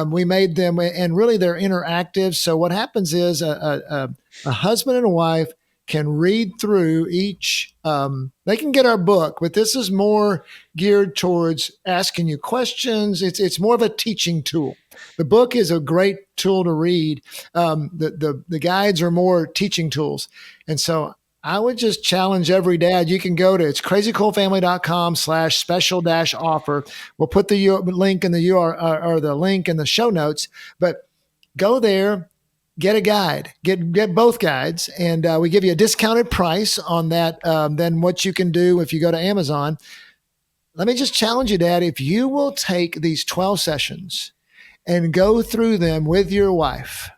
we made them, and really they're interactive. So what happens is a husband and a wife can read through each, they can get our book, but this is more geared towards asking you questions. It's more of a teaching tool. The book is a great tool to read. The guides are more teaching tools. And so I would just challenge every dad. You can go to, it's crazycoolfamily.com/special-offer. We'll put the link in the URL or the link in the show notes, but go there. Get a guide, get both guides, and we give you a discounted price on that than what you can do if you go to Amazon. Let me just challenge you, Dad, if you will take these 12 sessions and go through them with your wife,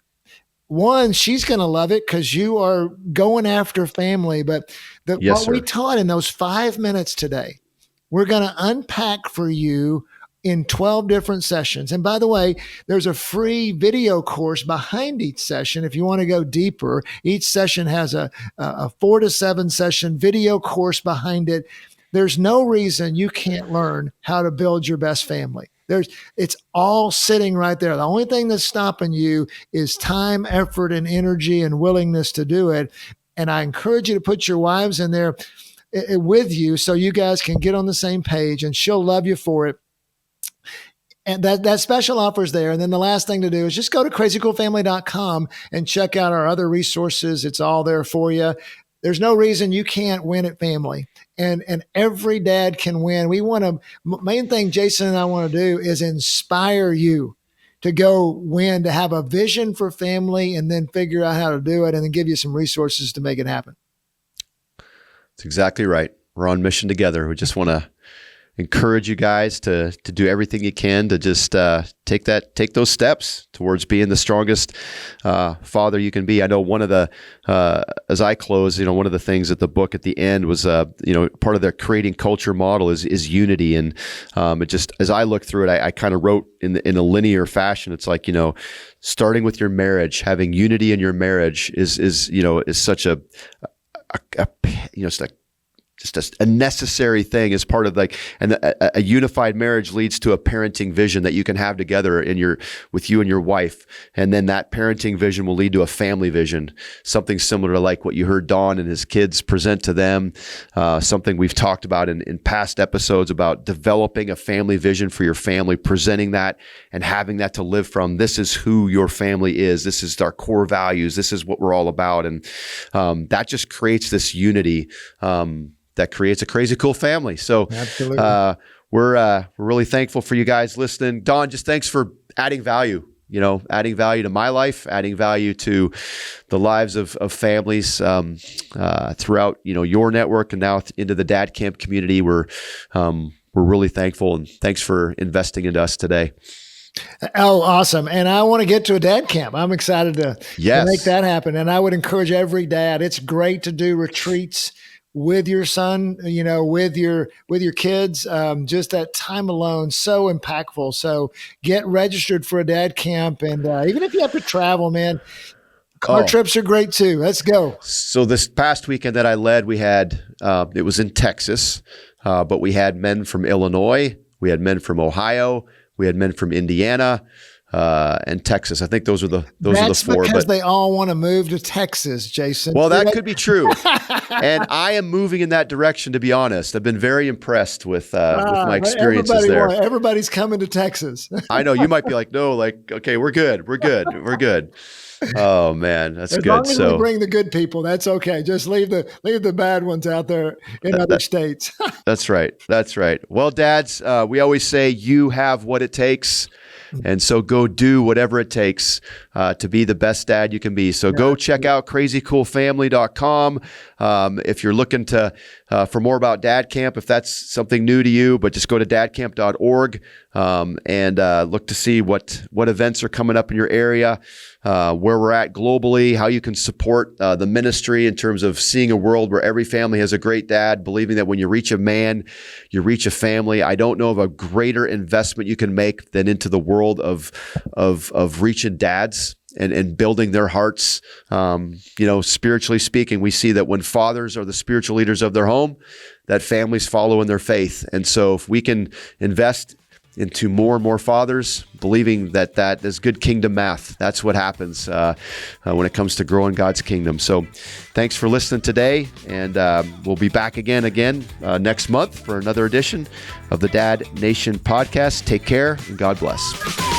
one, she's going to love it because you are going after family, but we taught in those 5 minutes today, we're going to unpack for you in 12 different sessions. And by the way, there's a free video course behind each session. If you want to go deeper, each session has a 4 to 7 session video course behind it. There's no reason you can't learn how to build your best family. It's all sitting right there. The only thing that's stopping you is time, effort, and energy and willingness to do it. And I encourage you to put your wives in there with you so you guys can get on the same page, and she'll love you for it. And that special offer is there. And then the last thing to do is just go to crazycoolfamily.com and check out our other resources. It's all there for you. There's no reason you can't win at family, and every dad can win. Main thing Jason and I want to do is inspire you to go win, to have a vision for family, and then figure out how to do it, and then give you some resources to make it happen. That's exactly right. We're on mission together. We just want to encourage you guys to do everything you can to just take those steps towards being the strongest father you can be. I know one of the as I close, one of the things at the book at the end was part of their creating culture model is unity, and it just, as I look through it, I kind of wrote in a linear fashion. It's like, starting with your marriage, having unity in your marriage is such just a necessary thing as part of and a unified marriage leads to a parenting vision that you can have together with you and your wife. And then that parenting vision will lead to a family vision, something similar to like what you heard Don and his kids present to them, something we've talked about in past episodes about developing a family vision for your family, presenting that and having that to live from. This is who your family is. This is our core values. This is what we're all about. And that just creates this unity that creates a crazy cool family. So we're really thankful for you guys listening. Don, just thanks for adding value, adding value to my life, adding value to the lives of families throughout, your network, and now into the Dad Camp community. We're really thankful, and thanks for investing into us today. Oh, awesome. And I want to get to a dad camp. I'm excited to make that happen. And I would encourage every dad. It's great to do retreats with your son, with your kids. Just that time alone, so impactful. So get registered for a dad camp. And even if you have to travel, man, car trips are great too. Let's go. So this past weekend that I led, we had, it was in Texas, but we had men from Illinois. We had men from Ohio. We had men from Indiana. And Texas. I think those are the four. That's because they all want to move to Texas, Jason. Well, that could be true. And I am moving in that direction, to be honest. I've been very impressed with my experiences there. Everybody's coming to Texas. I know. You might be like, no, okay, we're good. Oh man, that's good. As long as we bring the good people, that's okay. Just leave the bad ones out there in other states. That's right. Well, dads, we always say you have what it takes. And so go do whatever it takes to be the best dad you can be. So go check out crazycoolfamily.com if you're looking for more about Dad Camp, if that's something new to you, but just go to dadcamp.org and look to see what events are coming up in your area, where we're at globally, how you can support the ministry in terms of seeing a world where every family has a great dad, believing that when you reach a man, you reach a family. I don't know of a greater investment you can make than into the world of reaching dads and building their hearts. Spiritually speaking, we see that when fathers are the spiritual leaders of their home, that families follow in their faith. And so if we can invest into more and more fathers, believing that is good kingdom math. That's what happens when it comes to growing God's kingdom. So thanks for listening today, and we'll be back again next month for another edition of the Dad Nation podcast. Take care, and God bless.